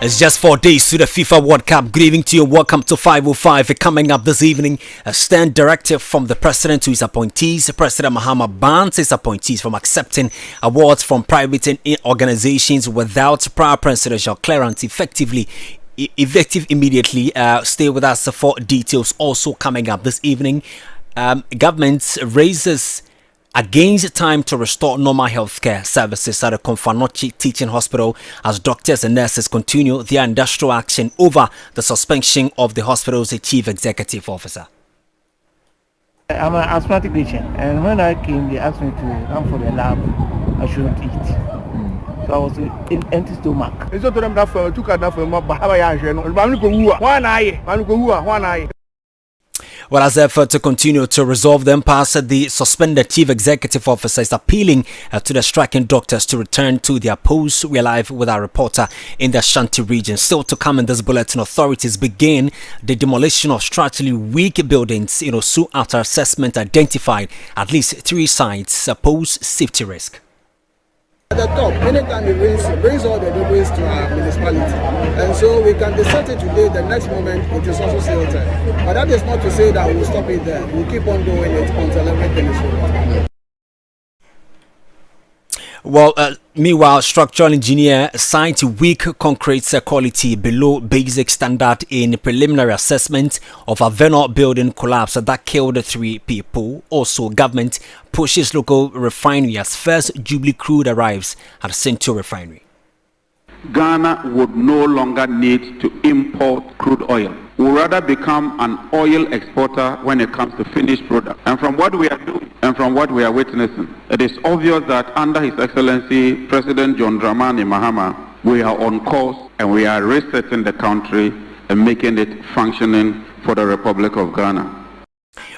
It's just 4 days to the FIFA World Cup. Good evening to you and welcome to 505. Coming up this evening, a stern directive from the president to his appointees. President Mahama bans his appointees from accepting awards from private organizations without prior presidential clearance effective immediately. Stay with us for details. Also coming up this evening, government raises against time to restore normal healthcare services at the Konfanochi Teaching Hospital as doctors and nurses continue their industrial action over the suspension of the hospital's chief executive officer. I'm an asthmatic patient, and when I came, they asked me to come for the lab. I shouldn't eat. So I was in empty stomach. Well, as the effort to continue to resolve the impasse, the suspended chief executive officer is appealing to the striking doctors to return to their posts. We're live with our reporter in the Ashanti region. Still to come in this bulletin, authorities begin the demolition of structurally weak buildings, soon after assessment identified at least 3 sites pose safety risk. At the top, anytime it rains, it brings all the debris to our municipality. And so we can desert it today, the next moment it is also silted. But that is not to say that we'll stop it there. We'll keep on doing it until everything is over. Well, meanwhile, structural engineer cite weak concrete quality below basic standard in preliminary assessment of a Venor building collapse that killed 3 people. Also, government pushes local refinery as first Jubilee crude arrives at Central Refinery. Ghana would no longer need to import crude oil. We would rather become an oil exporter when it comes to finished product. And from what we are doing and from what we are witnessing, it is obvious that under His Excellency President John Dramani Mahama, we are on course and we are resetting the country and making it functioning for the Republic of Ghana.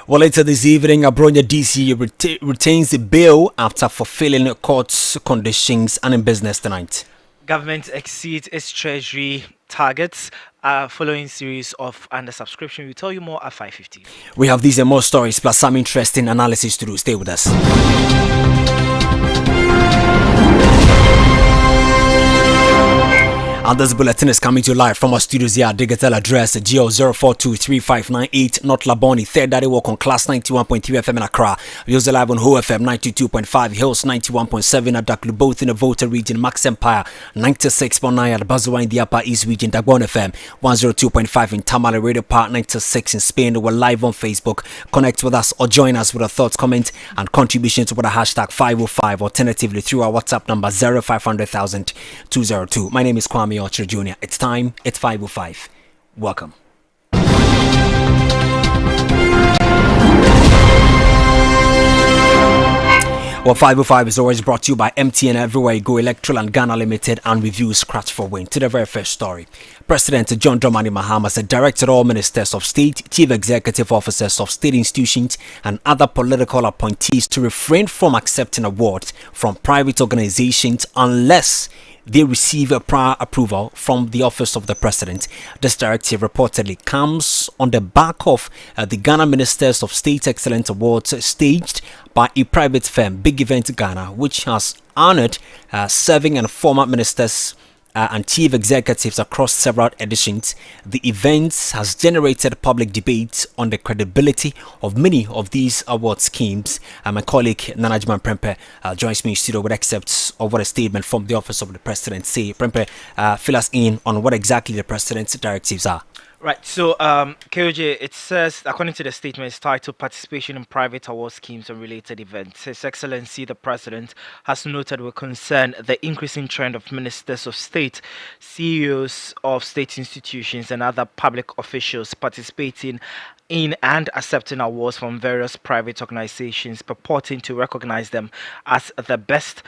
Well, later this evening, Abronya DC retains the bail after fulfilling court's conditions and in business tonight. Government exceeds its treasury targets following series of under-subscription. We'll tell you more at 5:50. We have these and more stories plus some interesting analysis to do. Stay with us. And this bulletin is coming to you live from our studios here. Digital address GO0423598 North Laboni. Third Daddy Walk on Class 91.3 FM in Accra. We also live on Ho FM 92.5, Hills 91.7 at Daklu, both in the Volta region. Max Empire 96.9 at Bazawa in the Upper East region. Dagbon FM 102.5 in Tamale Radio Park 96 in Spain. We're live on Facebook. Connect with us or join us with a thoughts, comment, and contributions with a hashtag 505. Alternatively through our WhatsApp number 0500,000 202. My name is Kwame Okyere Jnr. It's time, it's 5:05. Welcome. Well, 5:05 is always brought to you by MTN Everywhere You Go, Electoral and Ghana Limited, and Review Scratch for Win. To the very first story, President John Dramani Mahama has directed all ministers of state, chief executive officers of state institutions, and other political appointees to refrain from accepting awards from private organizations unless they receive a prior approval from the office of the president. This directive reportedly comes on the back of the Ghana Ministers of State Excellence Awards staged by a private firm, Big Event Ghana, which has honored serving and former ministers and chief executives across several editions. The event has generated public debate on the credibility of many of these award schemes. My colleague Nanajman Prempe joins me in studio with excerpts of what a statement from the office of the president say. Prempe, fill us in on what exactly the president's directives are. Right, so KOJ, it says, according to the statement, it's titled Participation in Private Award Schemes and Related Events. His Excellency the President has noted with concern the increasing trend of ministers of state, CEOs of state institutions, and other public officials participating in and accepting awards from various private organizations, purporting to recognize them as the best,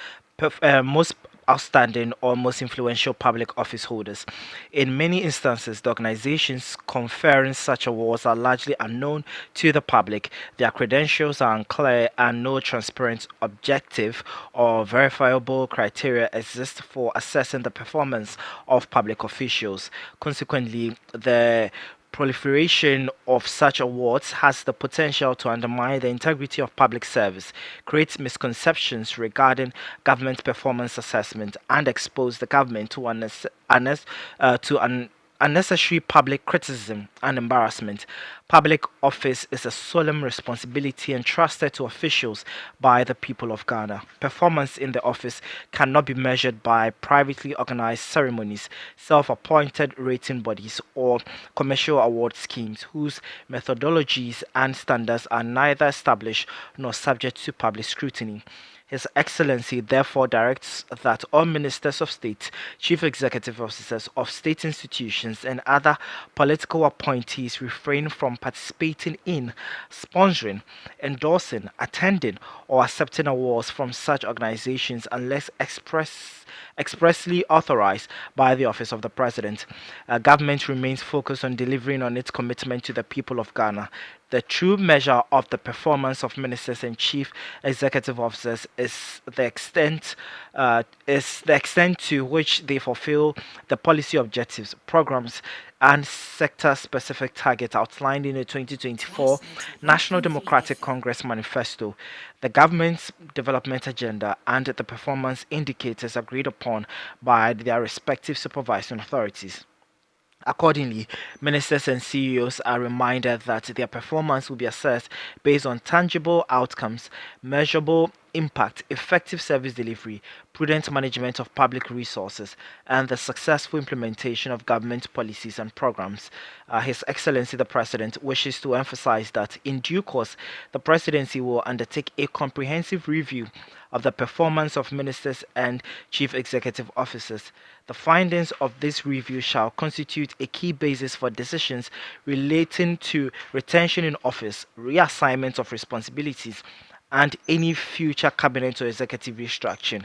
most outstanding or most influential public office holders. In many instances, the organizations conferring such awards are largely unknown to the public. Their credentials are unclear and no transparent, objective or verifiable criteria exist for assessing the performance of public officials. Consequently, the proliferation of such awards has the potential to undermine the integrity of public service, create misconceptions regarding government performance assessment, and expose the government to unnecessary public criticism and embarrassment. Public office is a solemn responsibility entrusted to officials by the people of Ghana. Performance in the office cannot be measured by privately organized ceremonies, self appointed rating bodies, or commercial award schemes whose methodologies and standards are neither established nor subject to public scrutiny. His Excellency therefore directs that all ministers of state, chief executive officers of state institutions, and other political appointees refrain from participating in, sponsoring, endorsing, attending, or accepting awards from such organizations unless expressly authorized by the office of the president. Government remains focused on delivering on its commitment to the people of Ghana. The true measure of the performance of ministers and chief executive officers is the extent to which they fulfill the policy objectives, programs, and sector-specific targets outlined in the 2024 National Democratic Congress Manifesto, the government's development agenda, and the performance indicators agreed upon by their respective supervising authorities. Accordingly, ministers and CEOs are reminded that their performance will be assessed based on tangible outcomes, measurable impact, effective service delivery, prudent management of public resources, and the successful implementation of government policies and programs. His Excellency the President wishes to emphasize that in due course, the Presidency will undertake a comprehensive review of the performance of ministers and chief executive officers. The findings of this review shall constitute a key basis for decisions relating to retention in office, reassignment of responsibilities, and any future cabinet or executive restructuring.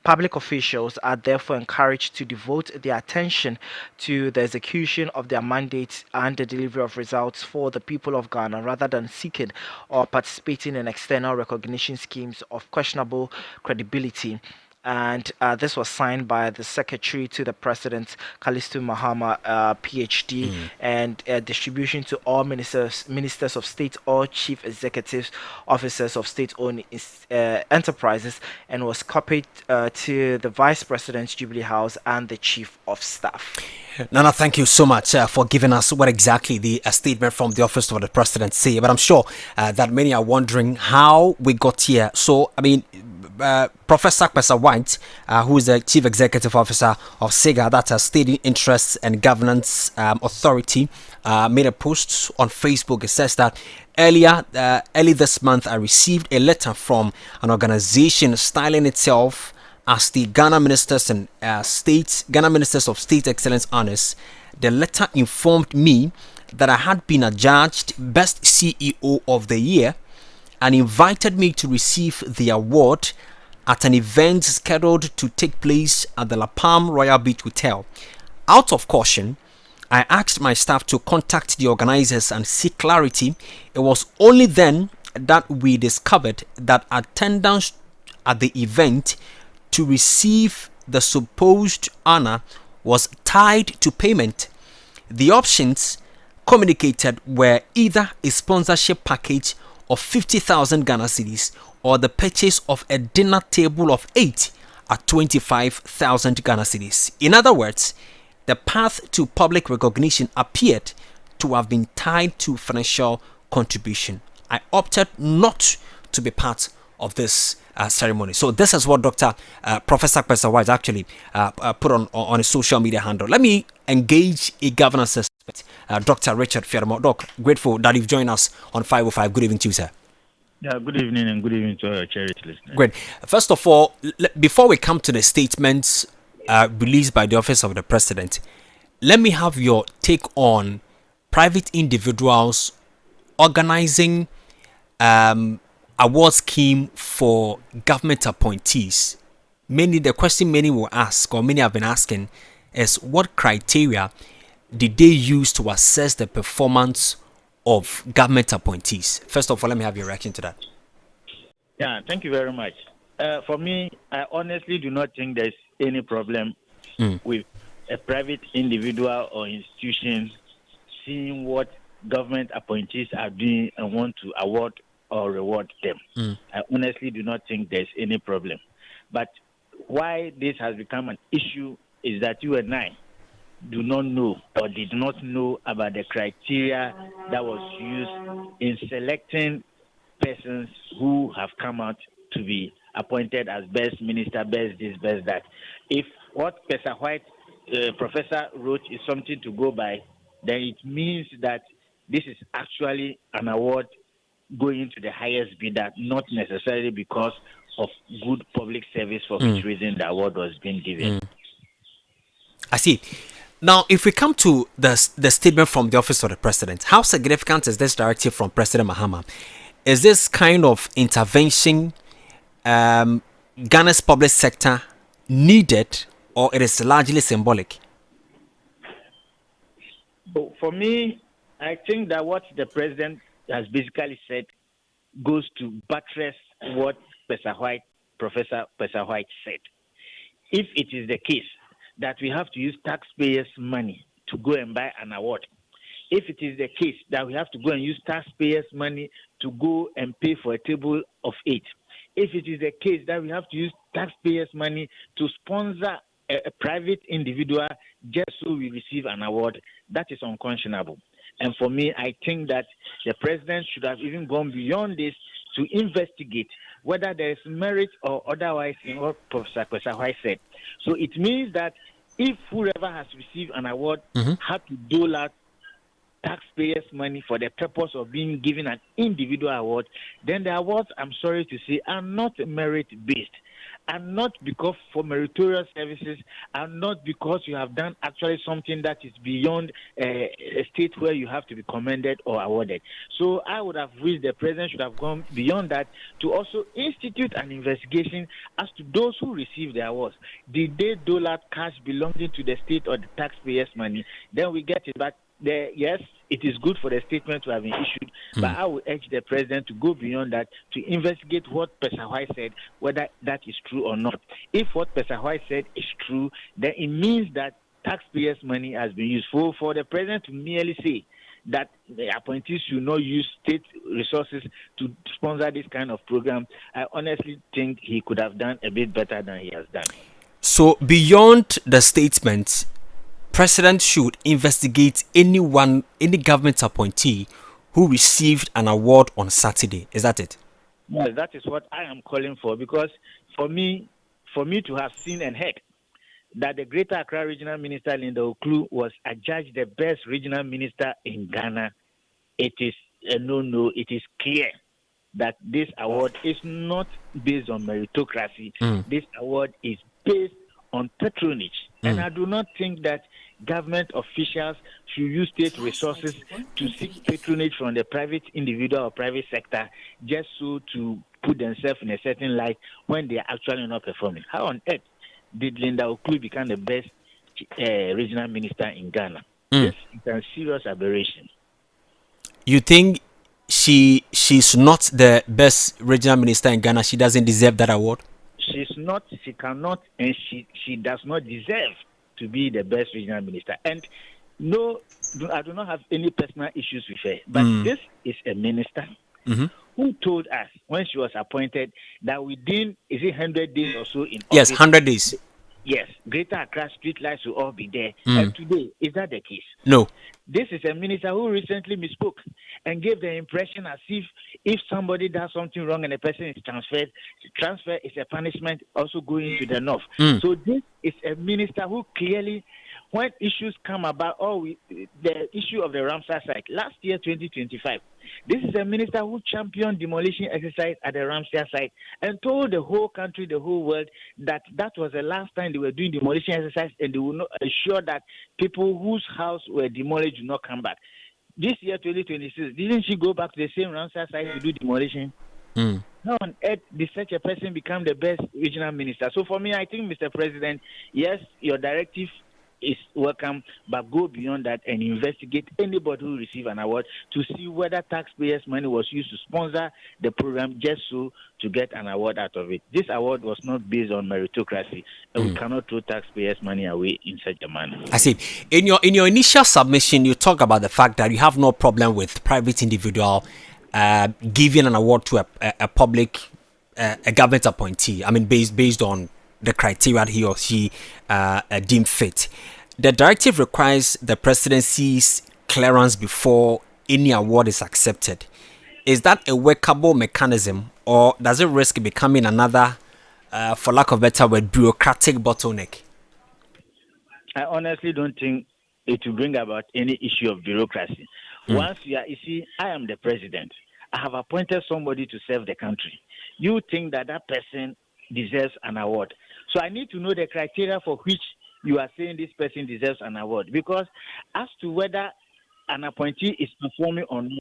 Public officials are therefore encouraged to devote their attention to the execution of their mandates and the delivery of results for the people of Ghana rather than seeking or participating in external recognition schemes of questionable credibility. And this was signed by the Secretary to the President, Kalistu Mahama, PhD, and distribution to all ministers of state or chief executive officers of state-owned enterprises, and was copied to the Vice President's Jubilee House and the Chief of Staff. Nana, thank you so much for giving us what exactly the statement from the Office of the President say. But I'm sure that many are wondering how we got here. So, I mean, Professor Kwame White, who is the Chief Executive Officer of SIGA, that's a State Interests and Governance Authority, made a post on Facebook. It says that early this month, I received a letter from an organization styling itself as the Ghana Ministers and Ghana Ministers of State Excellence Honors. The letter informed me that I had been adjudged Best CEO of the Year and invited me to receive the award at an event scheduled to take place at the La Palm Royal Beach Hotel. Out of caution, I asked my staff to contact the organizers and seek clarity. It was only then that we discovered that attendance at the event to receive the supposed honor was tied to payment. The options communicated were either a sponsorship package of 50,000 Ghana cedis or the purchase of a dinner table of 8 at 25,000 Ghana cedis. In other words, the path to public recognition appeared to have been tied to financial contribution. I opted not to be part of this ceremony. So this is what Professor Kwame White actually put on his social media handle. Let me engage a governance expert, Dr. Richard Fiermo. Doc, grateful that you've joined us on 505. Good evening to you, sir. Yeah, good evening and good evening to our cherished listeners. Great. First of all, before we come to the statements released by the Office of the President, let me have your take on private individuals organizing award scheme for government appointees. The question many will ask, or many have been asking, is what criteria did they use to assess the performance of government appointees? First of all, let me have your reaction to that. Yeah, thank you very much. For me, I honestly do not think there's any problem with a private individual or institution seeing what government appointees are doing and want to award or reward them. I honestly do not think there's any problem. But why this has become an issue is that you and I do not know or did not know about the criteria that was used in selecting persons who have come out to be appointed as best minister, best this, best that. If what Professor White professor wrote is something to go by, then it means that this is actually an award going to the highest bidder, not necessarily because of good public service for which reason the award was being given. I see. Now, if we come to the statement from the Office of the President, how significant is this directive from President Mahama? Is this kind of intervention Ghana's public sector needed, or it is largely symbolic? So for me, I think that what the president has basically said goes to buttress what Professor White said. If it is the case that we have to use taxpayers' money to go and buy an award, if it is the case that we have to go and use taxpayers' money to go and pay for a table of 8, if it is the case that we have to use taxpayers' money to sponsor a private individual just so we receive an award, that is unconscionable. And for me, I think that the president should have even gone beyond this to investigate whether there is merit or otherwise in what Professor White said. So it means that if whoever has received an award had to dole out taxpayers' money for the purpose of being given an individual award, then the awards, I'm sorry to say, are not merit-based. And not because for meritorious services, and not because you have done actually something that is beyond a state where you have to be commended or awarded. So I would have wished the president should have gone beyond that to also institute an investigation as to those who received the awards. Did they dole out cash belonging to the state or the taxpayers' money? Then we get it. But yes, it is good for the statement to have been issued, but I would urge the president to go beyond that to investigate what Professor White said, whether that is true or not. If what Professor White said is true, then it means that taxpayers' money has been used. For the president to merely say that the appointees should not use state resources to sponsor this kind of program, I honestly think he could have done a bit better than he has done. So beyond the statement, President should investigate any government appointee who received an award on Saturday. Is that it? Yes, that is what I am calling for, because for me to have seen and heard that the Greater Accra Regional Minister Linda Oklu was adjudged the best regional minister in Ghana, it is a no-no. It is clear that this award is not based on meritocracy. This award is based on patronage. And I do not think that government officials should use state resources to seek patronage from the private individual or private sector just so to put themselves in a certain light when they are actually not performing. How on earth did Linda Oklu become the best regional minister in Ghana? This is a serious aberration. You think she's not the best regional minister in Ghana? She doesn't deserve that award? She's not, she cannot, and she does not deserve to be the best regional minister. And no, I do not have any personal issues with her. But this is a minister who told us when she was appointed that within, is it 100 days or so in office? Yes, 100 days. Yes, Greater Accra street lights will all be there. And today, is that the case? No. This is a minister who recently misspoke and gave the impression as if somebody does something wrong and a person is transferred, transfer is a punishment also going to the north. So this is a minister who clearly, when issues come about, the issue of the Ramsar site, last year, 2025, this is a minister who championed demolition exercise at the Ramsar site and told the whole country, the whole world, that was the last time they were doing demolition exercise and they will not ensure that people whose house were demolished do not come back. This year, 2026, didn't she go back to the same Ramsar site to do demolition? How on earth did such a person become the best regional minister? So for me, I think, Mr. President, yes, your directive is welcome, but go beyond that and investigate anybody who receive an award to see whether taxpayers' money was used to sponsor the program just so to get an award out of it. This award was not based on meritocracy, and we cannot throw taxpayers' money away in such a manner. I see. In your initial submission, you talk about the fact that you have no problem with private individual giving an award to a public a government appointee. I mean, based on the criteria he or she deemed fit. The directive requires the presidency's clearance before any award is accepted. Is that a workable mechanism, or does it risk becoming another, for lack of a better word, bureaucratic bottleneck? I honestly don't think it will bring about any issue of bureaucracy. Once you see, I am the president. I have appointed somebody to serve the country. You think that person deserves an award. So I need to know the criteria for which you are saying this person deserves an award. Because as to whether an appointee is performing or not,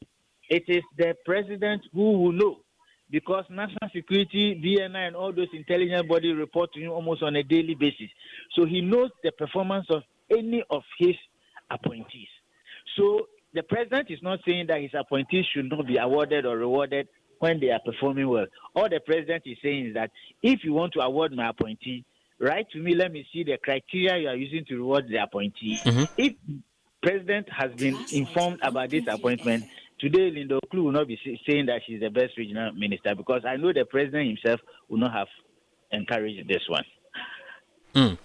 it is the president who will know. Because national security, BNI, and all those intelligence bodies report to him almost on a daily basis. So he knows the performance of any of his appointees. So the president is not saying that his appointees should not be awarded or rewarded when they are performing well. All the president is saying is that if you want to award my appointee, write to me, let me see the criteria you are using to reward the appointee. If the president has been informed about this appointment, today Linda Oklu will not be saying that she's the best regional minister, because I know the president himself will not have encouraged this one.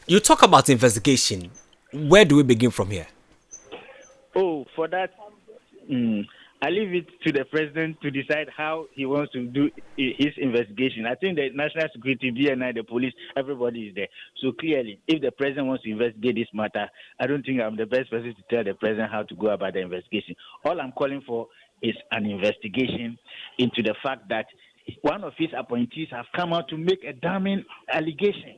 You talk about investigation. Where do we begin from here? Oh, for that, I leave it to the president to decide how he wants to do his investigation. I think the national security, BNI, the police, everybody is there. So clearly, if the president wants to investigate this matter, I don't think I'm the best person to tell the president how to go about the investigation. All I'm calling for is an investigation into the fact that one of his appointees have come out to make a damning allegation.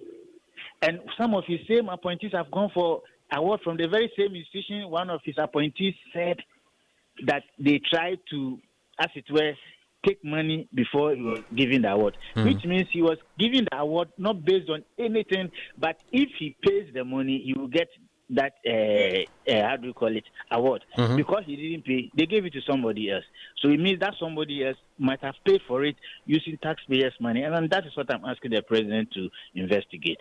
And some of his same appointees have gone for award from the very same institution. One of his appointees said that they tried to, as it were, take money before he was giving the award, which means he was giving the award not based on anything, but if he pays the money, he will get that, how do you call it, award. Because he didn't pay, they gave it to somebody else. So it means that somebody else might have paid for it using taxpayers' money, and that is what I'm asking the president to investigate.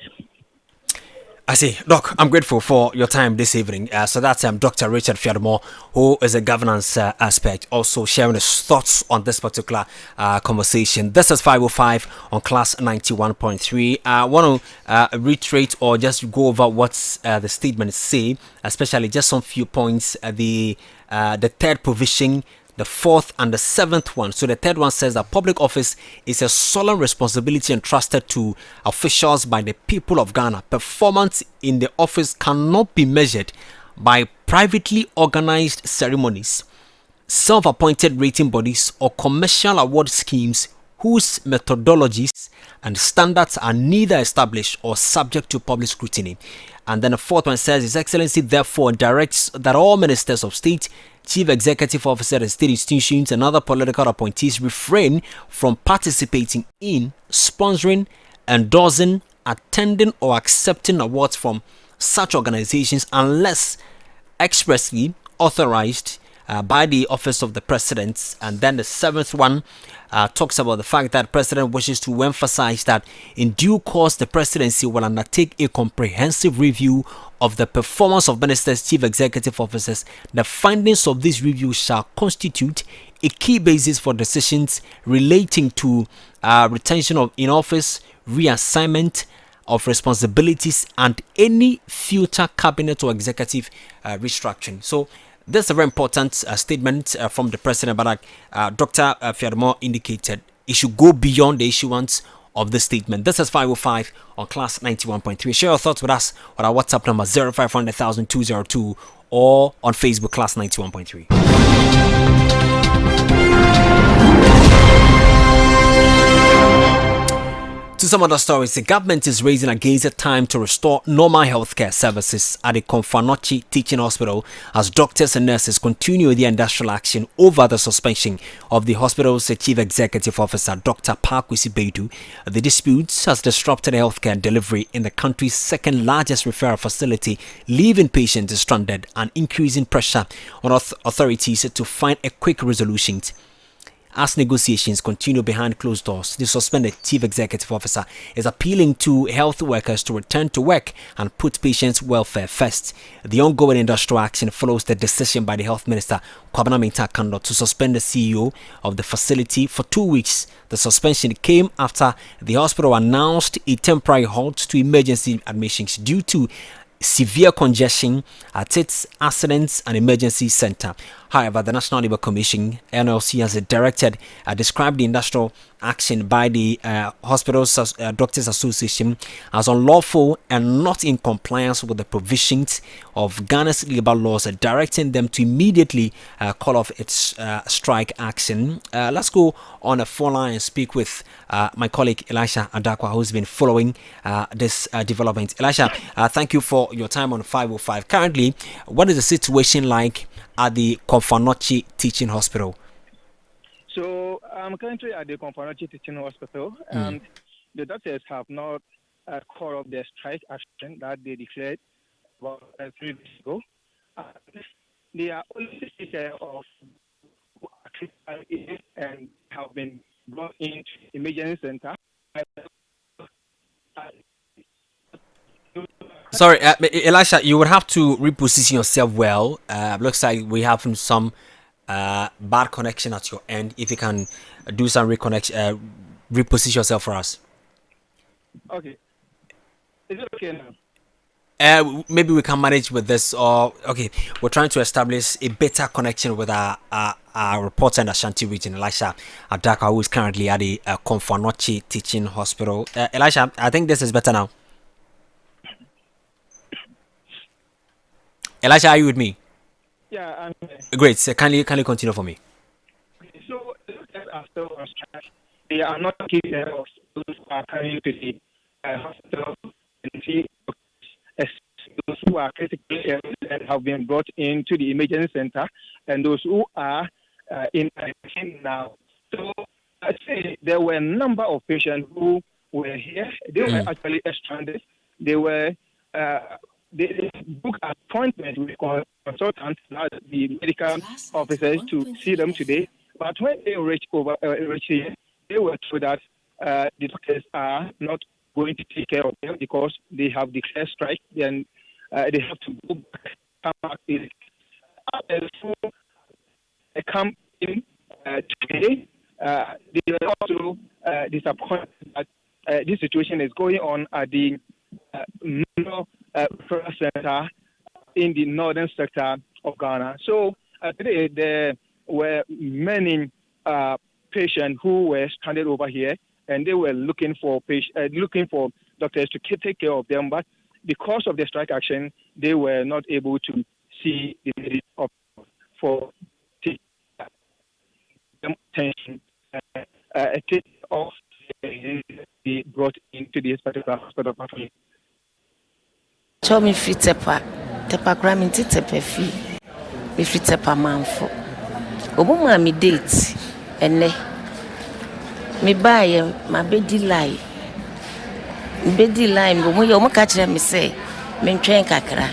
I see. Doc, I'm grateful for your time this evening. So that's Dr. Richard Fiadmo, who is a governance aspect, also sharing his thoughts on this particular conversation. This is 505 on Class 91.3. I want to reiterate or just go over what the statement say, especially just some few points. The third provision, the fourth and the seventh one. So the third one says that public office is a solemn responsibility entrusted to officials by the people of Ghana. Performance in the office cannot be measured by privately organized ceremonies, self-appointed rating bodies, or commercial award schemes whose methodologies and standards are neither established or subject to public scrutiny. And then the fourth one says, His Excellency therefore directs that all ministers of state, chief executive officers and state institutions and other political appointees refrain from participating in, sponsoring, endorsing, attending or accepting awards from such organizations unless expressly authorized by the office of the president. And then the seventh one talks about the fact that the president wishes to emphasize that in due course the presidency will undertake a comprehensive review of the performance of ministers, chief executive officers. The findings of this review shall constitute a key basis for decisions relating to retention of in office, reassignment of responsibilities, and any future cabinet or executive restructuring. So this is a very important statement from the president, but Dr. Fiadmo indicated it should go beyond the issuance of the statement. This is 505 on Class 91.3. Share your thoughts with us on our WhatsApp number 0500,202 or on Facebook Class 91.3. To some other stories, the government is raising against the time to restore normal healthcare services at the Kwame Teaching Hospital as doctors and nurses continue their industrial action over the suspension of the hospital's chief executive officer, Dr. Pakwisi Beidu. The dispute has disrupted healthcare delivery in the country's second largest referral facility, leaving patients stranded and increasing pressure on authorities to find a quick resolution. As negotiations continue behind closed doors, the suspended chief executive officer is appealing to health workers to return to work and put patients' welfare first. The ongoing industrial action follows the decision by the health minister, Kwame Okyere Jnr, to suspend the CEO of the facility for 2 weeks. The suspension came after the hospital announced a temporary halt to emergency admissions due to severe congestion at its accidents and emergency center. However, the National Labour Commission (NLC) has described the industrial action by the Hospitals Doctors Association as unlawful and not in compliance with the provisions of Ghana's labour laws, directing them to immediately call off its strike action. Let's go on a phone line and speak with my colleague Elisha Adakwa, who's been following this development. Elisha, thank you for your time on 505. Currently, what is the situation like at the Kwame Teaching Hospital? So I'm currently at the Kwame Teaching Hospital, and the doctors have not called off their strike action that they declared about 3 weeks ago. They are only taking care of critical illness and have been brought into emergency center. Sorry, Elisha, you would have to reposition yourself well. Looks like we have some bad connection at your end. If you can do some reposition yourself for us. Okay. Is it okay now? Maybe we can manage with this. Or okay, we're trying to establish a better connection with our reporter in the Ashanti region, Elisha Adakwa, who is currently at the Kwame Teaching Hospital. Elisha, I think this is better now. Elisha, are you with me? Yeah, I'm here. Great. So can you continue for me? So the doctors are still on strike. They are not taking care of those who are coming to the hospital and see those who are critically ill and have been brought into the emergency center, and those who are in ICU now. So I say there were a number of patients who were here. They were actually stranded. They were they booked appointment with consultants, not the medical officers, to see them today. But when they reach here, they were told that the doctors are not going to take care of them because they have declared strike. Then they have to go back, come back. They come in today. They were also disappointed that this situation is going on at the referral center in the northern sector of Ghana. So today there were many patients who were stranded over here, and they were looking for doctors to take care of them. But because of the strike action, they were not able to see the need for attention. Take off be brought into this particular hospital. Show me free tepa gram into tepa fee. Me free tepa manfo. Obuma mi date ene. Me buy my bedi lie. Bedi lie mbo yo mo ka kire me say me ntwen kakra.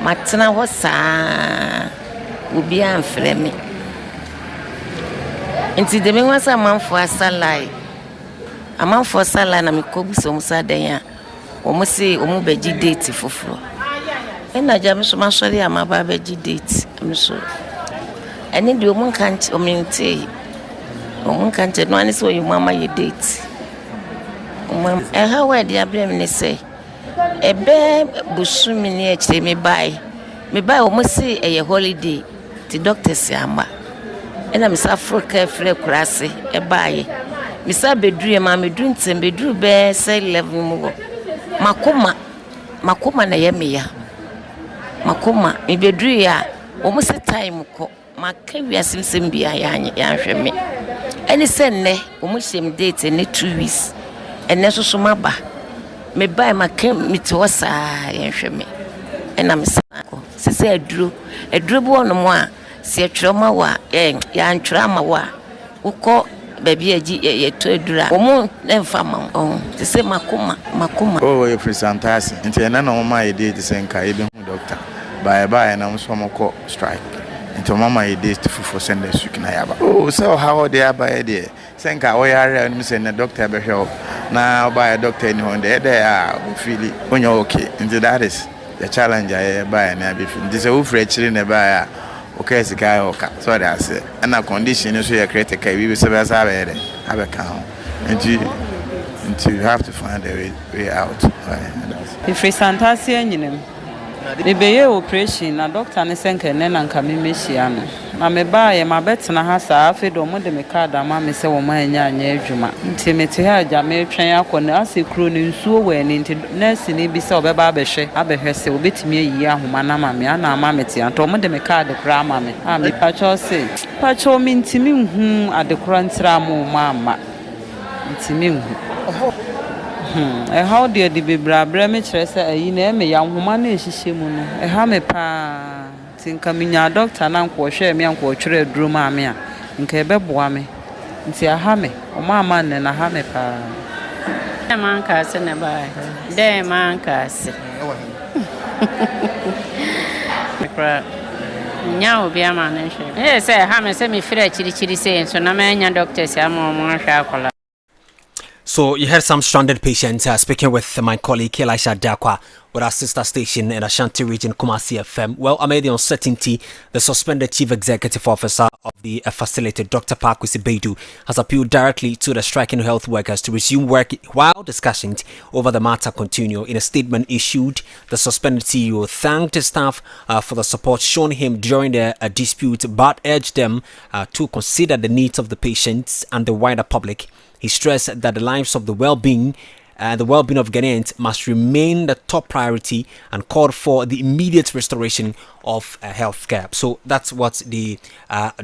Matena ho saa. Obi amfre me. Nti de me wasa manfo asalai. Amanfo asalai na me kobuso musa den ya. Omo say omo beji date foforo. Ena jam so ma sori amaba beji date. Am so. Eni de omo kanti ominti. Omo kanti no ani so mama ye date. Omo how we dey abrem ni say. Ebe busumi ni eche me buy. Me buy omo say eye holiday. Ti doctor si amba. Ena misa Africa free kurase e buy. Misa bedru e ma medru ntem bedru be say 11 mo. Makoma na yemeya. Makoma me bedru ya omo se time ko maka wiasimsem bia ya hwe me. Eni se nne omo shem date ne 2 weeks. ɛnɛ so so maba me bai ma kem me to saa yɛhwɛ me ɛna me sana ko sɛ aduro bi wɔ no mo a sɛ atwerɛ ma wa ya antwerɛ ma wa wokɔ baabi agi yɛtɔ aduro a wɔn ɛmfa ma sɛ makoma oh yɛ presentasi nti ɛna na wɔn ma yɛ date sɛ nka yɛ bɛhu doctor bye na mo so mo kɔ strike nti mama yɛ date fufu send the suit na yaba oh so how they aba yɛ de sɛ nka wɔyɛ ara no sɛ na doctor bɛhwɛ o na ɔba yɛ doctor ni hon de a wo feel onye okay nti that is the challenge I buy na be feel nti sɛ wo frɛ kyire na buy a okay sika oka so that say na condition so yɛ critical we be sɛ bɛ sa bɛ de abɛka ho nti you have to find a way out. If we santasi enyinem mebeye operation na doctor ne senke ne na nka me mehia no na me ba ye mabetena ha saa afi do mo de me card ama me se wo ma anya adwuma nti me te ha agya me twen akọ ase kuro ne nsuo we ne nti nurse ne bi se obeba abehwe se obetimi ayi ahoma na ma me ana ama me te anto mo de me card kra ama me me pacho se pacho mi ntimi hu adekora ntira mo ma ntimi hu how dear the bibra me kyerɛ sɛ ayi na me ya nhoma na ehihye mu no me pa tinka minya doctor na nkɔhwɛ me nkɔtwerɛ aduro ma me a nka ɛbɛboa me nti me ɔma ne na me pa man ka se ne ba de man ka se ekra nya obi ama ne hwɛ sɛ me sɛ me fira chiri sɛ so na ma nya doctor sɛ ama mo hwɛ akola. So you heard some stranded patients speaking with my colleague Elisha Dakwa with our sister station in Ashanti region, Kumasi FM. Well, amid the uncertainty, the suspended chief executive officer of the facility, Dr. Pakwisi Baidu, has appealed directly to the striking health workers to resume work while discussions over the matter continue. In a statement issued, the suspended CEO thanked his staff for the support shown him during the dispute, but urged them to consider the needs of the patients and the wider public. He stressed that the lives of the well-being of Ghanaians must remain the top priority and called for the immediate restoration of healthcare. So that's what the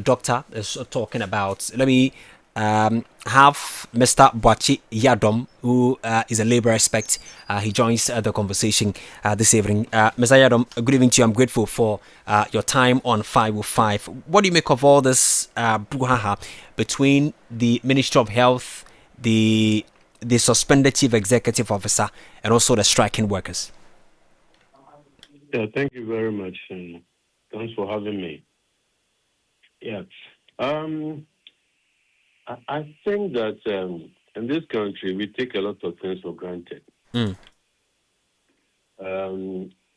doctor is talking about. Let me have Mr. Boachi Yadom, who is a labor expert. He joins the conversation this evening. Mr. Yadom, good evening to you. I'm grateful for your time on 505. What do you make of all this brouhaha between the Ministry of Health, the suspended chief executive officer, and also the striking workers? Yeah, thank you very much. Thanks for having me. Yeah. I think that in this country, we take a lot of things for granted.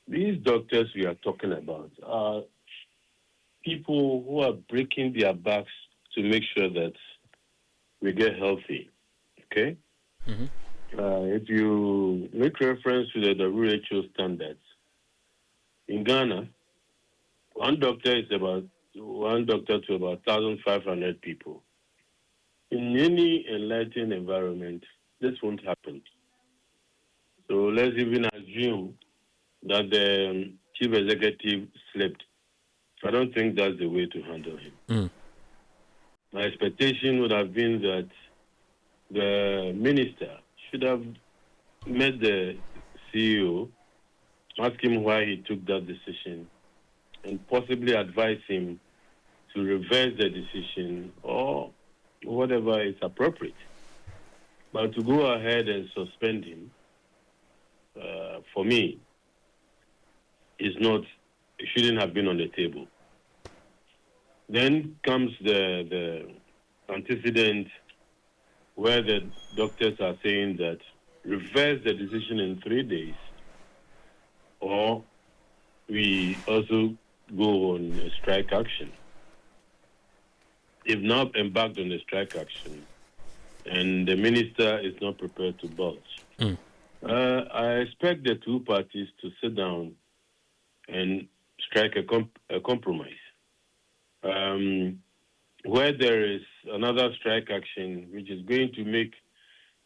These doctors we are talking about are people who are breaking their backs to make sure that we get healthy. Okay? If you make reference to the WHO standards, in Ghana, one doctor to about 1,500 people. In any enlightened environment, this won't happen. So let's even assume that the chief executive slept. I don't think that's the way to handle him. My expectation would have been that the minister should have met the CEO, ask him why he took that decision, and possibly advise him to reverse the decision or whatever is appropriate. But to go ahead and suspend him, for me, it shouldn't have been on the table. Then comes the antecedent where the doctors are saying that reverse the decision in 3 days, or we also go on a strike action. They've now embarked on a strike action, and the minister is not prepared to budge. I expect the two parties to sit down and strike a compromise. Where there is another strike action, which is going to make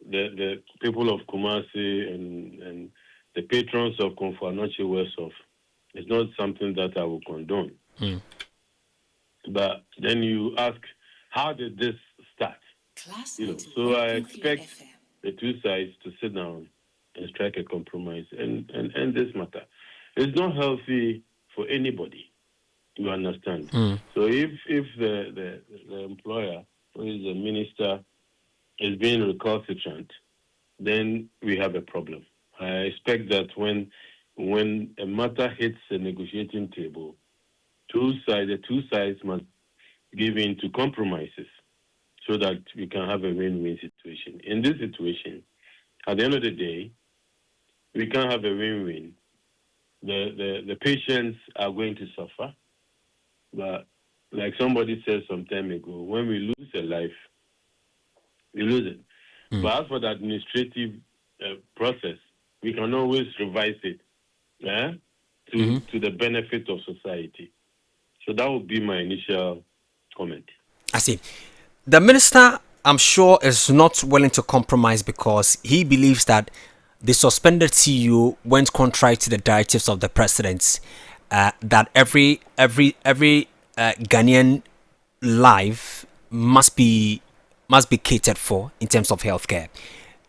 the people of Kumasi and the patrons of Komfo-Anokye worse off, it's not something that I will condone. But then you ask, how did this start? So I expect the two sides to sit down and strike a compromise and end this matter. It's not healthy for anybody. You understand? So if the employer, who is the minister, is being recalcitrant, then we have a problem. I expect that when a matter hits the negotiating table, the two sides must give in to compromises so that we can have a win-win situation. In this situation, at the end of the day, we can't have a win-win. The patients are going to suffer. But like somebody said some time ago, when we lose a life, we lose it. But as for the administrative process, we can always revise it to the benefit of society. So that would be my initial comment. I see. The minister, I'm sure, is not willing to compromise because he believes that the suspended CEO went contrary to the directives of the president. That every Ghanaian life must be catered for in terms of healthcare.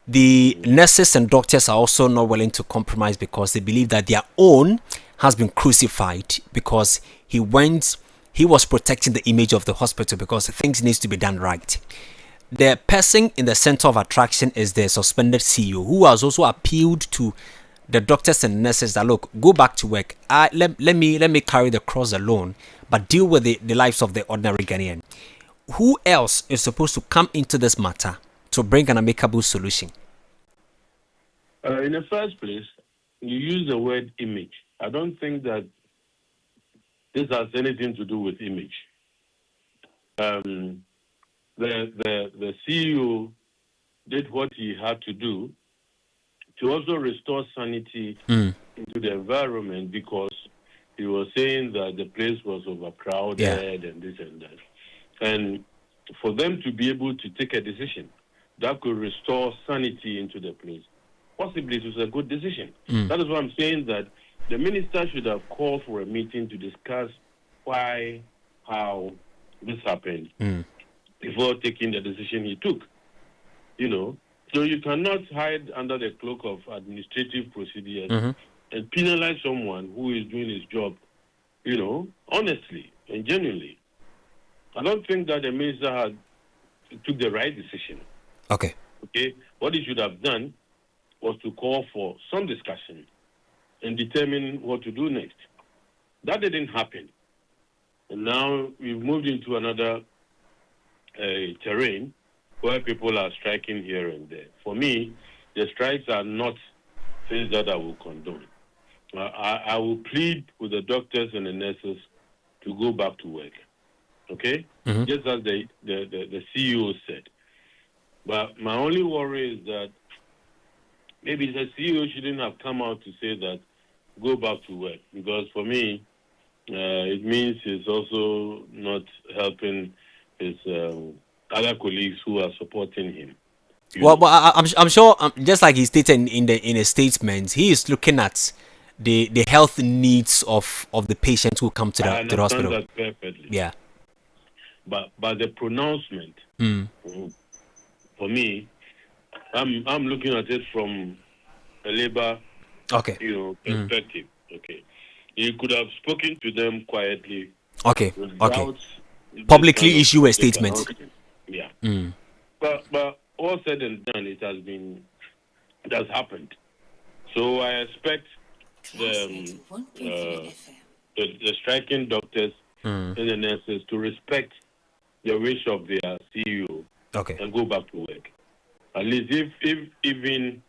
The nurses and doctors are also not willing to compromise because they believe that their own has been crucified because he was protecting the image of the hospital because things needs to be done right. The person in the center of attraction is the suspended CEO, who has also appealed to the doctors and nurses that, look, go back to work. Let me carry the cross alone, but deal with the lives of the ordinary Ghanaian. Who else is supposed to come into this matter to bring an amicable solution? In the first place, you use the word image. I don't think that this has anything to do with image. The CEO did what he had to do to also restore sanity into the environment because he was saying that the place was overcrowded and this and that. And for them to be able to take a decision that could restore sanity into the place, possibly it was a good decision. That is why I'm saying that the minister should have called for a meeting to discuss how this happened before taking the decision he took. So you cannot hide under the cloak of administrative procedures and penalize someone who is doing his job, honestly and genuinely. I don't think that the minister took the right decision. Okay. What he should have done was to call for some discussion and determine what to do next. That didn't happen. And now we've moved into another terrain where people are striking here and there. For me, the strikes are not things that I will condone. I will plead with the doctors and the nurses to go back to work. Just as the CEO said. But my only worry is that maybe the CEO shouldn't have come out to say that go back to work, because for me, it means he's also not helping his other colleagues who are supporting him. Well, I'm sure, just like he stated in a statement, he is looking at the health needs of the patients who come to the hospital. I understand that perfectly. Yeah. But the pronouncement, for me, I'm looking at it from a labor, perspective. He could have spoken to them quietly. Publicly issue a statement. Yeah. But all said and done, it has happened. So I expect the striking doctors and the nurses to respect the wish of their CEO and go back to work. At least if even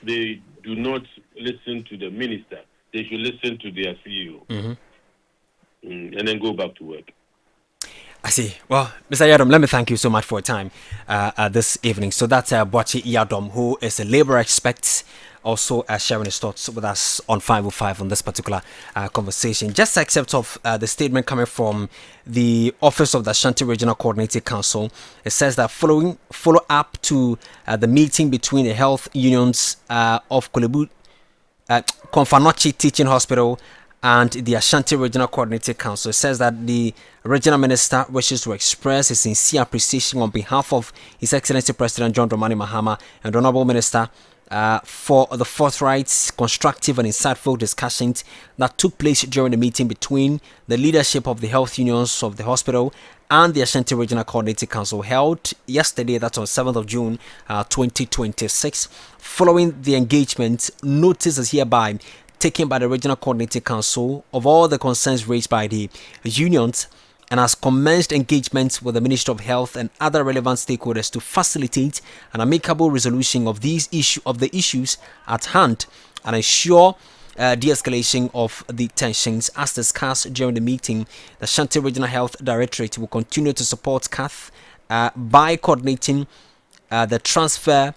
they do not listen to the minister, they should listen to their CEO and then go back to work. I see. Well, Mr. Yadom, let me thank you so much for your time this evening. So that's Boakye Yadom, who is a labor expert, also sharing his thoughts with us on 505 on this particular conversation. Just except of the statement coming from the Office of the Ashanti Regional Coordinating Council, it says that follow up to the meeting between the health unions of Kolebu Komfanochi Teaching Hospital and the Ashanti Regional Coordinating Council. It says that the regional minister wishes to express his sincere appreciation on behalf of His Excellency President John Dramani Mahama and Honorable Minister for the forthright, constructive and insightful discussions that took place during the meeting between the leadership of the health unions of the hospital and the Ashanti Regional Coordinating Council held yesterday, that's on 7th of June 2026. Following the engagement, notice is hereby taken by the Regional Coordinating Council of all the concerns raised by the unions and has commenced engagement with the Ministry of Health and other relevant stakeholders to facilitate an amicable resolution of the issues at hand and ensure de-escalation of the tensions. As discussed during the meeting, the Ashanti Regional Health Directorate will continue to support CAF by coordinating the transfer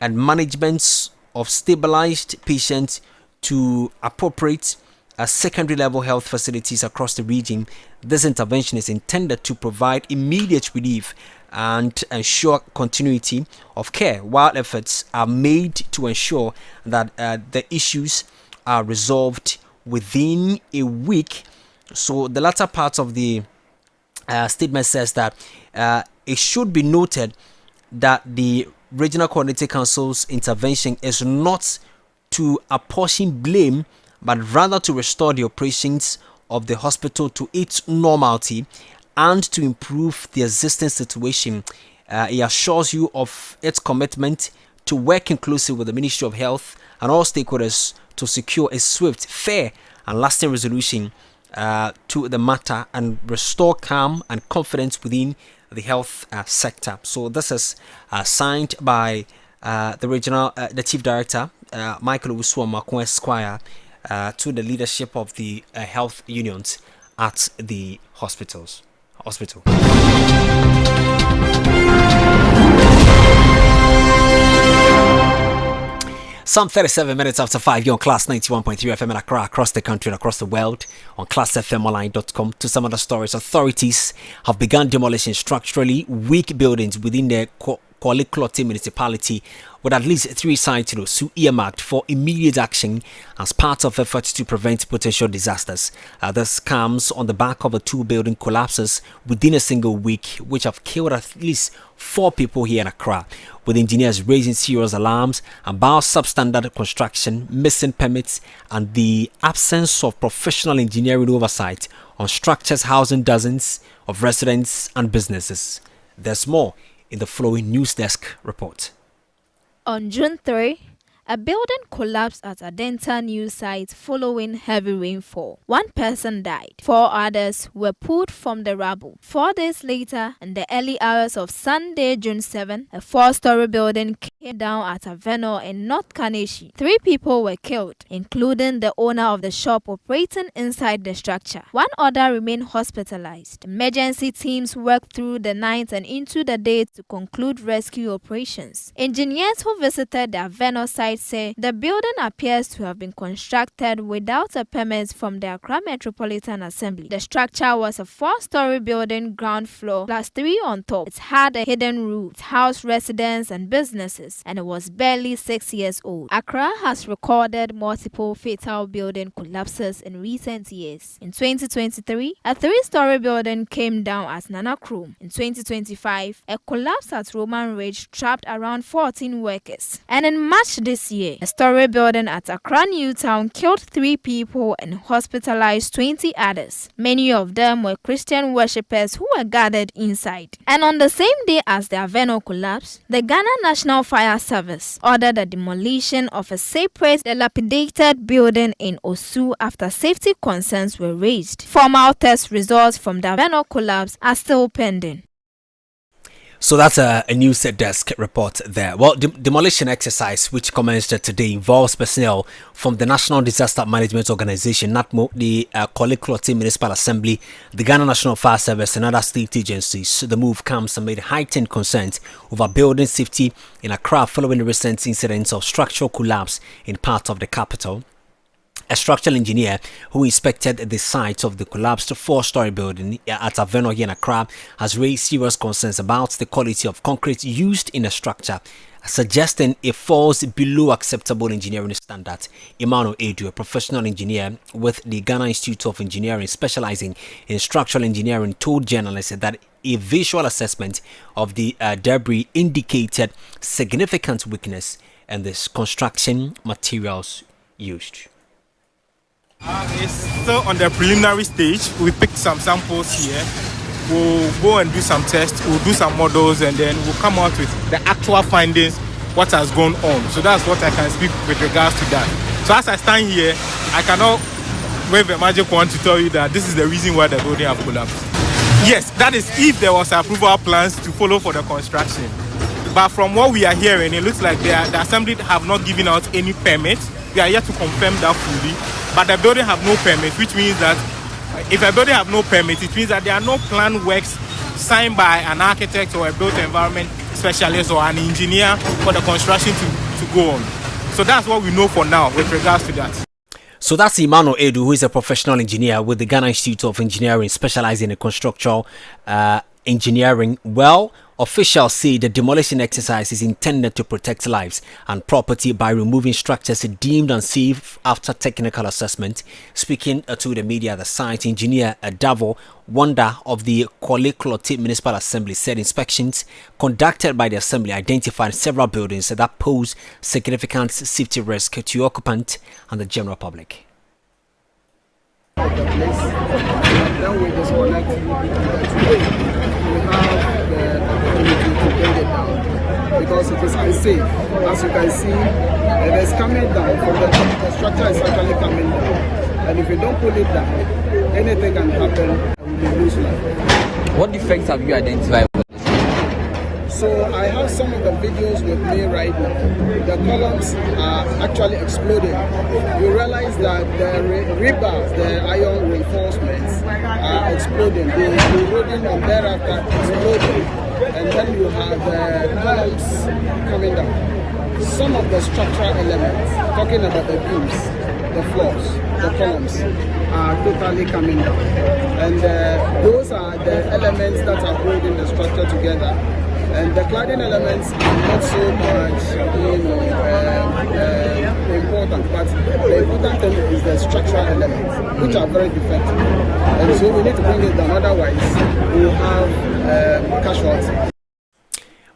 and management of stabilized patients to appropriate secondary level health facilities across the region. This intervention is intended to provide immediate relief and ensure continuity of care, while efforts are made to ensure that the issues are resolved within a week. So the latter part of the statement says that it should be noted that the Regional Coordinating Council's intervention is not to apportion blame, but rather to restore the operations of the hospital to its normality and to improve the existing situation. It assures you of its commitment to working closely with the Ministry of Health and all stakeholders to secure a swift, fair and lasting resolution to the matter and restore calm and confidence within the health sector. So this is signed by the Chief Director, Michael Owusu Esquire, to the leadership of the health unions at the hospital. Some 37 minutes after 5, you're on Class 91.3 FM in Accra, across the country and across the world on classfmonline.com. To some other stories, authorities have begun demolishing structurally weak buildings within the Kwame Okyere municipality, with at least 3 sites earmarked for immediate action as part of efforts to prevent potential disasters. This comes on the back of 2 building collapses within a single week, which have killed at least 4 people here in Accra, with engineers raising serious alarms about substandard construction, missing permits, and the absence of professional engineering oversight on structures housing dozens of residents and businesses. There's more in the following News Desk report. On June 3, a building collapsed at a dental news site following heavy rainfall. 1 person died. 4 others were pulled from the rubble. 4 days later, in the early hours of Sunday, June 7, a 4-story building came down at a venue in North Kaneshi. 3 people were killed, including the owner of the shop operating inside the structure. 1 other remained hospitalized. Emergency teams worked through the night and into the day to conclude rescue operations. Engineers who visited the venue site say the building appears to have been constructed without a permit from the Accra Metropolitan Assembly. The structure was a 4-story building, ground floor plus 3 on top. It had a hidden roof, it housed residents and businesses, and it was barely 6 years old. Accra has recorded multiple fatal building collapses in recent years. In 2023, a 3-story building came down at Nana Krum. In 2025, a collapse at Roman Ridge trapped around 14 workers. And in March this year, a story building at Accra New Town killed 3 people and hospitalized 20 others. Many of them were Christian worshippers who were gathered inside. And on the same day as the Aveno collapse, the Ghana National Fire Service ordered the demolition of a separate dilapidated building in Osu after safety concerns were raised. Formal test results from the Aveno collapse are still pending. So that's a news desk report there. Well, demolition exercise, which commenced today, involves personnel from the National Disaster Management Organization, NATMO, the Kwame Okyere Municipal Assembly, the Ghana National Fire Service, and other state agencies. The move comes amid heightened concerns over building safety in Accra following the recent incidents of structural collapse in part of the capital. A structural engineer who inspected the site of the collapsed 4-story building at Aveno here in Accra has raised serious concerns about the quality of concrete used in the structure suggesting it falls below acceptable engineering standards. Emmanuel Edu, a professional engineer with the Ghana Institute of Engineering specializing in structural engineering, told journalists that a visual assessment of the debris indicated significant weakness in the construction materials used. It's still on the preliminary stage. We picked some samples here. We'll go and do some tests, we'll do some models, and then we'll come out with the actual findings, what has gone on. So that's what I can speak with regards to that. So as I stand here, I cannot wave a magic wand to tell you that this is the reason why the building have collapsed. Yes, that is if there was approval plans to follow for the construction. But from what we are hearing, it looks like the assembly have not given out any permits. We are yet to confirm that fully. But the building have no permit, which means that if a building have no permit, it means that there are no plan works signed by an architect or a built environment specialist or an engineer for the construction to go on. So that's what we know for now with regards to that. So that's Emmanuel Edu, who is a professional engineer with the Ghana Institute of Engineering specializing in constructional engineering. Well, officials say the demolition exercise is intended to protect lives and property by removing structures deemed unsafe after technical assessment. Speaking to the media, the site engineer Davo Wanda of the Kwale Klote Municipal Assembly said inspections conducted by the assembly identified several buildings that pose significant safety risk to occupants and the general public. Then we disconnect. Today we have the opportunity to bring it down because it is unsafe. As you can see, it is coming down from the top. The structure is actually coming down, and if you don't pull it down, anything can happen and we lose life. What defects have you identified? So I have some of the videos with me right now. The columns are actually exploding. You realize that the rebars, the iron reinforcements are exploding. They eroding and thereafter exploding. And then you have the columns coming down. Some of the structural elements, talking about the beams, the floors, the columns, are totally coming down. And those are the elements that are holding the structure together. And the cladding elements are not so much, important, but the important thing is the structural elements, which are very defective. And so we need to bring it down, otherwise we will have casualties.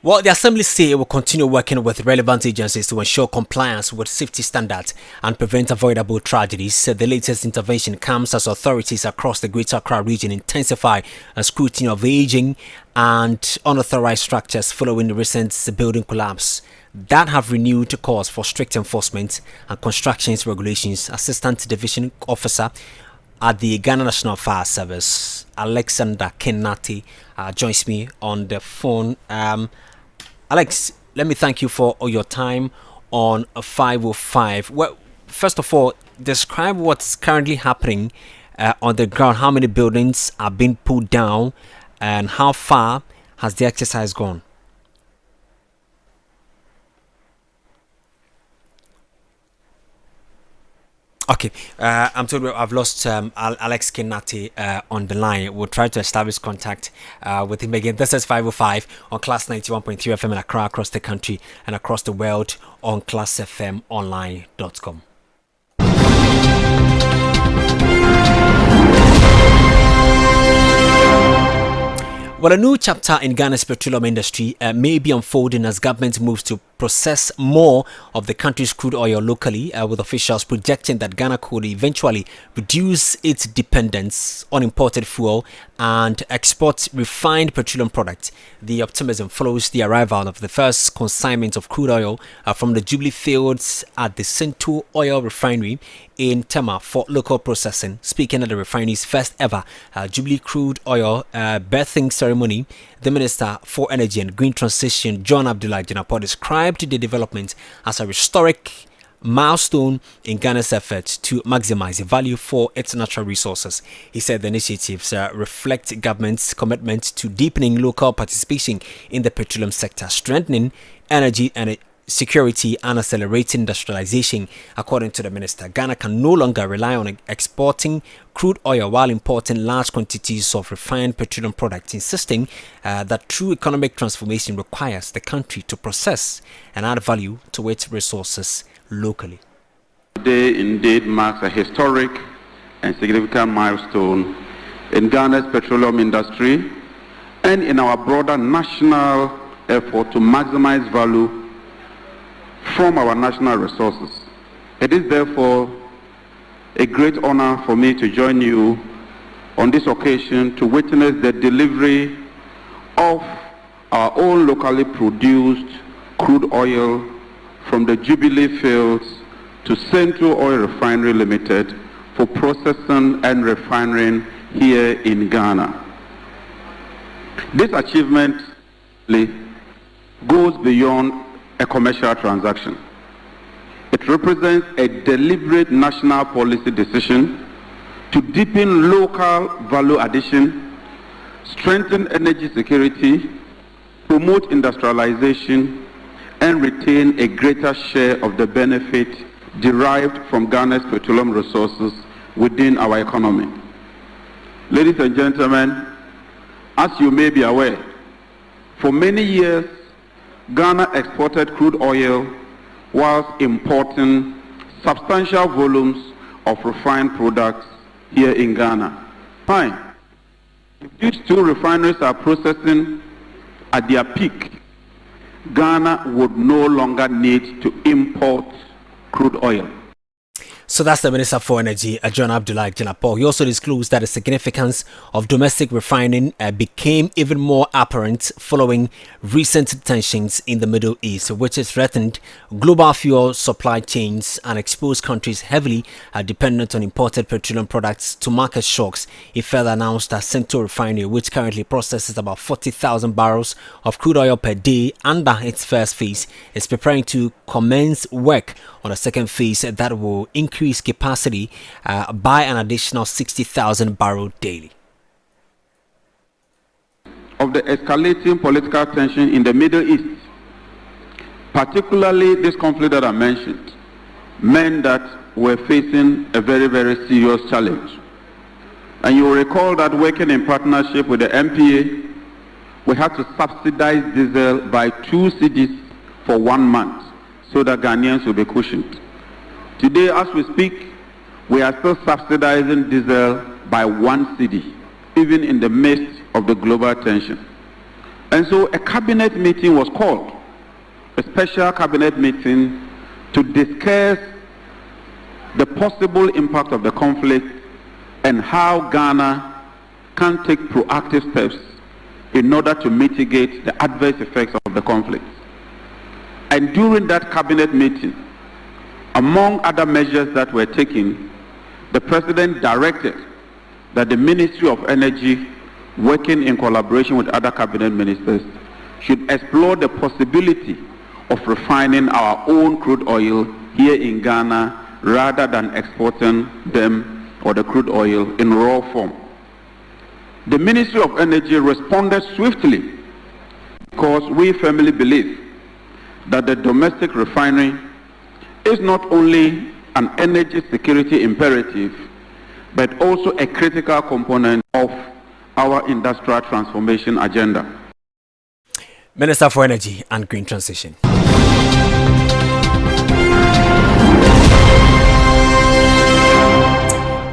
Well, the Assembly say it will continue working with relevant agencies to ensure compliance with safety standards and prevent avoidable tragedies. The latest intervention comes as authorities across the Greater Accra region intensify a scrutiny of aging and unauthorized structures following the recent building collapse that have renewed calls for strict enforcement and constructions regulations. Assistant Division Officer at the Ghana National Fire Service, Alexander Kenati, joins me on the phone. Alex, let me thank you for all your time on 505. Well, first of all, describe what's currently happening on the ground. How many buildings are being pulled down and how far has the exercise gone? Okay, I'm told I've lost Alex Kenati on the line. We'll try to establish contact with him again. This is 505 on Class 91.3 FM in Accra, across the country and across the world on classfmonline.com. Well, a new chapter in Ghana's petroleum industry may be unfolding as government moves to process more of the country's crude oil locally, with officials projecting that Ghana could eventually reduce its dependence on imported fuel and export refined petroleum products. The optimism follows the arrival of the first consignment of crude oil from the Jubilee fields at the Central Oil Refinery in Tema for local processing. Speaking at the refinery's first ever Jubilee crude oil birthing ceremony, the Minister for Energy and Green Transition, John Abdullah Jinapor, described the development as a historic milestone in Ghana's efforts to maximize the value for its natural resources. He said the initiatives reflect government's commitment to deepening local participation in the petroleum sector, strengthening energy and security and accelerating industrialization. According to the minister, Ghana can no longer rely on exporting crude oil while importing large quantities of refined petroleum products, insisting that true economic transformation requires the country to process and add value to its resources locally. Today indeed marks a historic and significant milestone in Ghana's petroleum industry and in our broader national effort to maximize value from our national resources. It is therefore a great honor for me to join you on this occasion to witness the delivery of our own locally produced crude oil from the Jubilee fields to Central Oil Refinery Limited for processing and refining here in Ghana. This achievement goes beyond a commercial transaction. It represents a deliberate national policy decision to deepen local value addition, strengthen energy security, promote industrialization, and retain a greater share of the benefit derived from Ghana's petroleum resources within our economy. Ladies and gentlemen, as you may be aware, for many years, Ghana exported crude oil whilst importing substantial volumes of refined products here in Ghana. Fine. If these two refineries are processing at their peak, Ghana would no longer need to import crude oil. So that's the Minister for Energy, John Abdullah Jnr. He also disclosed that the significance of domestic refining became even more apparent following recent tensions in the Middle East, which has threatened global fuel supply chains and exposed countries heavily dependent on imported petroleum products to market shocks. He further announced that Central Refinery, which currently processes about 40,000 barrels of crude oil per day under its first phase, is preparing to commence work on a second phase that will increase capacity by an additional 60,000 barrels daily. Of the escalating political tension in the Middle East, particularly this conflict that I mentioned, meant that we're facing a very, very serious challenge. And you will recall that working in partnership with the MPA, we had to subsidize diesel by 2 cedis for 1 month so that Ghanaians will be cushioned. Today, as we speak, we are still subsidizing diesel by 1 cedi, even in the midst of the global tension. And so a cabinet meeting was called, a special cabinet meeting to discuss the possible impact of the conflict and how Ghana can take proactive steps in order to mitigate the adverse effects of the conflict. And during that cabinet meeting, among other measures that were taken, the President directed that the Ministry of Energy, working in collaboration with other cabinet ministers, should explore the possibility of refining our own crude oil here in Ghana rather than exporting them or the crude oil in raw form. The Ministry of Energy responded swiftly because we firmly believe that the domestic refinery is not only an energy security imperative, but also a critical component of our industrial transformation agenda. Minister for Energy and Green Transition.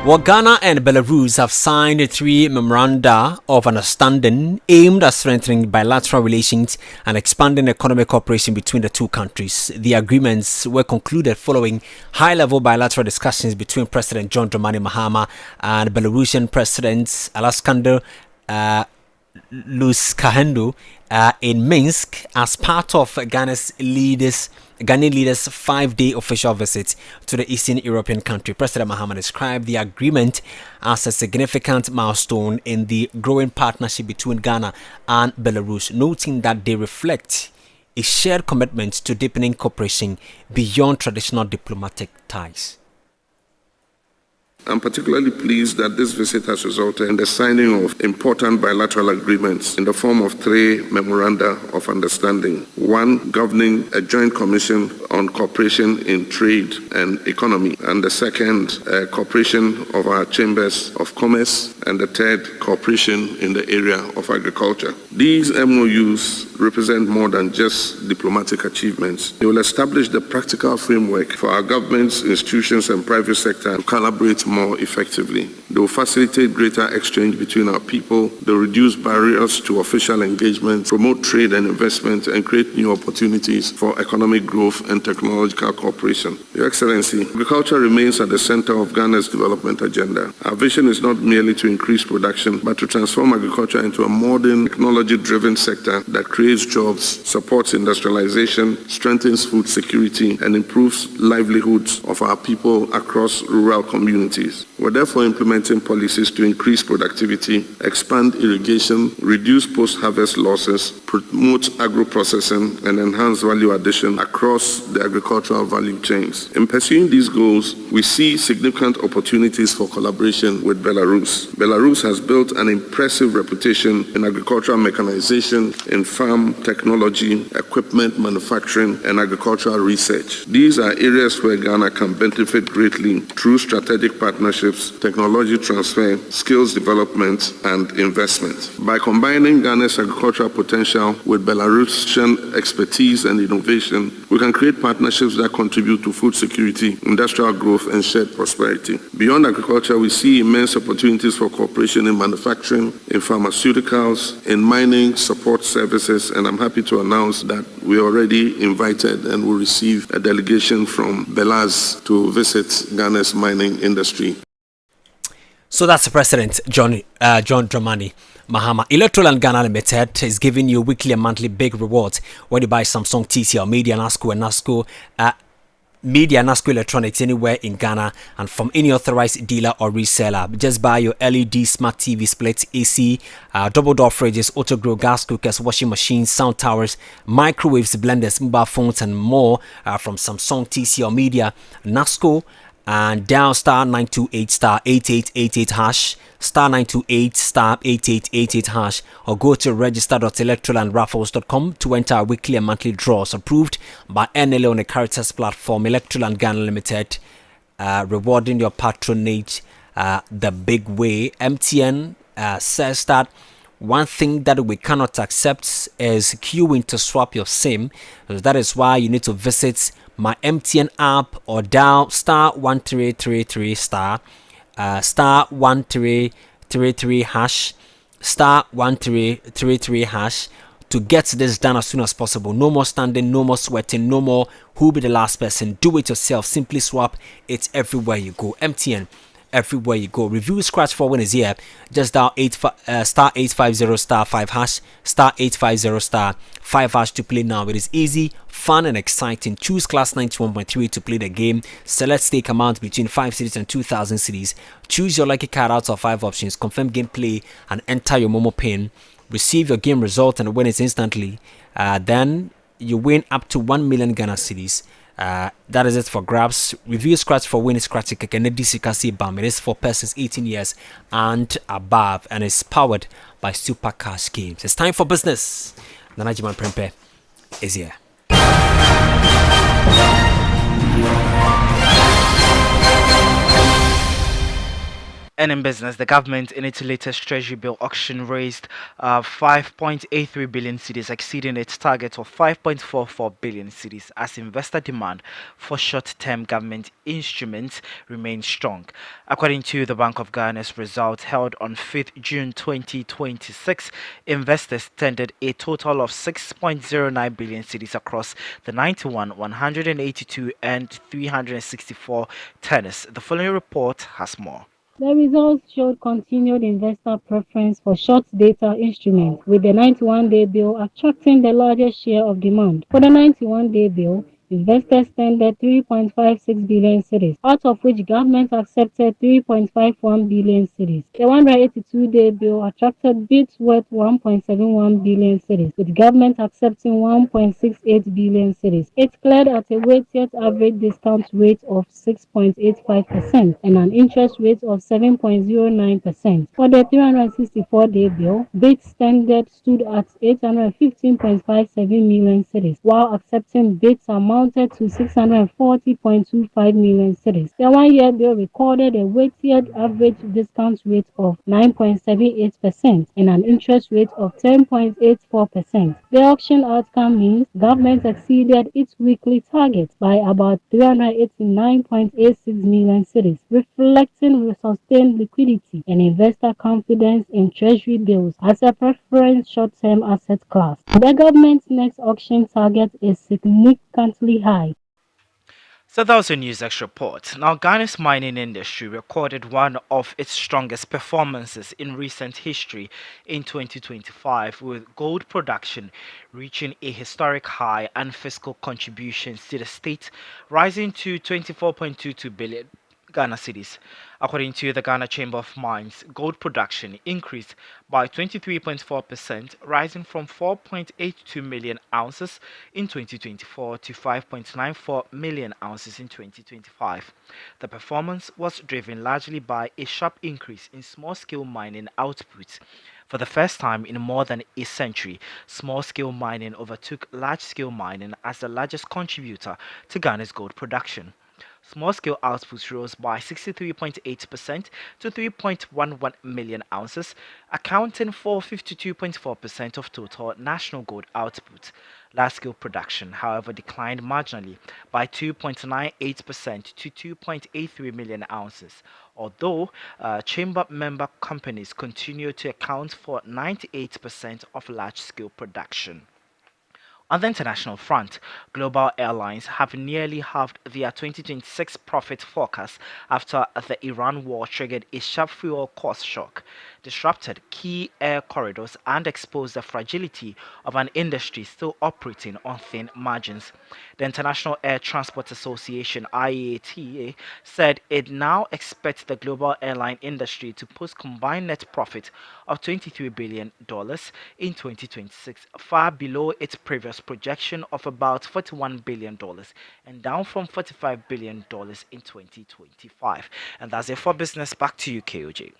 Well, Ghana and Belarus have signed 3 memoranda of understanding aimed at strengthening bilateral relations and expanding economic cooperation between the two countries. The agreements were concluded following high-level bilateral discussions between President John Dramani Mahama and Belarusian President Alexander Lukashenko in Minsk as part of Ghanaian leaders' 5-day official visit to the Eastern European country. President Mahama described the agreement as a significant milestone in the growing partnership between Ghana and Belarus, noting that they reflect a shared commitment to deepening cooperation beyond traditional diplomatic ties. I'm particularly pleased that this visit has resulted in the signing of important bilateral agreements in the form of 3 memoranda of understanding. One governing a joint commission on cooperation in trade and economy, and the second, cooperation of our chambers of commerce, and the third, cooperation in the area of agriculture. These MOUs represent more than just diplomatic achievements. They will establish the practical framework for our governments, institutions, and private sector to collaborate more effectively. They will facilitate greater exchange between our people. They will reduce barriers to official engagement, promote trade and investment, and create new opportunities for economic growth and technological cooperation. Your Excellency, agriculture remains at the center of Ghana's development agenda. Our vision is not merely to increase production, but to transform agriculture into a modern, technology-driven sector that creates jobs, supports industrialization, strengthens food security, and improves livelihoods of our people across rural communities. We're therefore implementing policies to increase productivity, expand irrigation, reduce post-harvest losses, promote agro-processing, and enhance value addition across the agricultural value chains. In pursuing these goals, we see significant opportunities for collaboration with Belarus. Belarus has built an impressive reputation in agricultural mechanization, in farm technology, equipment manufacturing, and agricultural research. These are areas where Ghana can benefit greatly through strategic partnerships, technology transfer, skills development, and investment. By combining Ghana's agricultural potential with Belarusian expertise and innovation, we can create partnerships that contribute to food security, industrial growth, and shared prosperity. Beyond agriculture, we see immense opportunities for cooperation in manufacturing, in pharmaceuticals, in mining, support services, and I'm happy to announce that we already invited and will receive a delegation from Belarus to visit Ghana's mining industry. So that's the President, John Dramani Mahama. Electoral and Ghana Limited is giving you weekly and monthly big rewards when you buy Samsung, TCL, Media, NASCO, and NASCO. Media NASCO Electronics anywhere in Ghana and from any authorized dealer or reseller. Just buy your LED, smart TV, split, AC, double door fridges, auto grill, gas cookers, washing machines, sound towers, microwaves, blenders, mobile phones, and more from Samsung, TCL, Media, NASCO. And dial star 928 star 8888 hash, star 928 star 8888 hash, or go to register.electrolandraffles.com to enter our weekly and monthly draws approved by NLA on the Caritas platform. Electroland Ghana Limited, rewarding your patronage the big way. MTN says that one thing that we cannot accept is queuing to swap your SIM. That is why you need to visit my MTN app or dial star 1333 star 1333 hash, star 1333 hash to get this done as soon as possible. No more standing, no more sweating, no more who be the last person. Do it yourself. Simply swap. It's everywhere you go. MTN, everywhere you go. Review scratch for win is here. Just dial star 850 star 5 hash, star 850 star 5 hash to play now. It is easy, fun, and exciting. Choose class 91.3 to play the game. Select stake amount between 5 cities and 2,000 cities. Choose your lucky card out of 5 options. Confirm gameplay and enter your Momo pin. Receive your game result and win it instantly. Then you win up to 1 million Ghana cedis. That is it for grabs. Review scratch for win scratch bam. It is for persons 18 years and above and is powered by Super Cash Games. It's time for business. Nanajiman Prempe is here. And in business, the government in its latest Treasury bill auction raised 5.83 billion cedis, exceeding its target of 5.44 billion cedis, as investor demand for short-term government instruments remains strong. According to the Bank of Ghana's result held on 5th June 2026, investors tendered a total of 6.09 billion cedis across the 91, 182, and 364 tenors. The following report has more. The results showed continued investor preference for short data instruments, with the 91-day bill attracting the largest share of demand. For the 91-day bill, Investors tendered 3.56 billion cedis, out of which government accepted 3.51 billion cedis. The 182-day bill attracted bids worth 1.71 billion cedis, with government accepting 1.68 billion cedis. It cleared at a weighted average discount rate of 6.85% and an interest rate of 7.09%. For the 364-day bill, bids tendered stood at 815.57 million cedis, while accepting bids amounted to 640.25 million cedis. The one-year bill recorded a weighted average discount rate of 9.78% and an interest rate of 10.84%. The auction outcome means government exceeded its weekly target by about 389.86 million cedis, reflecting sustained liquidity and investor confidence in treasury bills as a preferred short-term asset class. The government's next auction target is significantly high. So that was a NewsX report. Now, Ghana's mining industry recorded one of its strongest performances in recent history in 2025, with gold production reaching a historic high and fiscal contributions to the state rising to 24.22 billion Ghana cedis. According to the Ghana Chamber of Mines, gold production increased by 23.4%, rising from 4.82 million ounces in 2024 to 5.94 million ounces in 2025. The performance was driven largely by a sharp increase in small-scale mining output. For the first time in more than a century, small-scale mining overtook large-scale mining as the largest contributor to Ghana's gold production. Small-scale output rose by 63.8% to 3.11 million ounces, accounting for 52.4% of total national gold output. Large-scale production, however, declined marginally by 2.98% to 2.83 million ounces, although chamber member companies continue to account for 98% of large-scale production. On the international front, global airlines have nearly halved their 2026 profit forecast after the Iran war triggered a sharp fuel cost shock, disrupted key air corridors, and exposed the fragility of an industry still operating on thin margins. The International Air Transport Association (IATA) said it now expects the global airline industry to post combined net profit of $23 billion in 2026, far below its previous projection of about $41 billion and down from $45 billion in 2025. And that's it for business. Back to you, KOJ.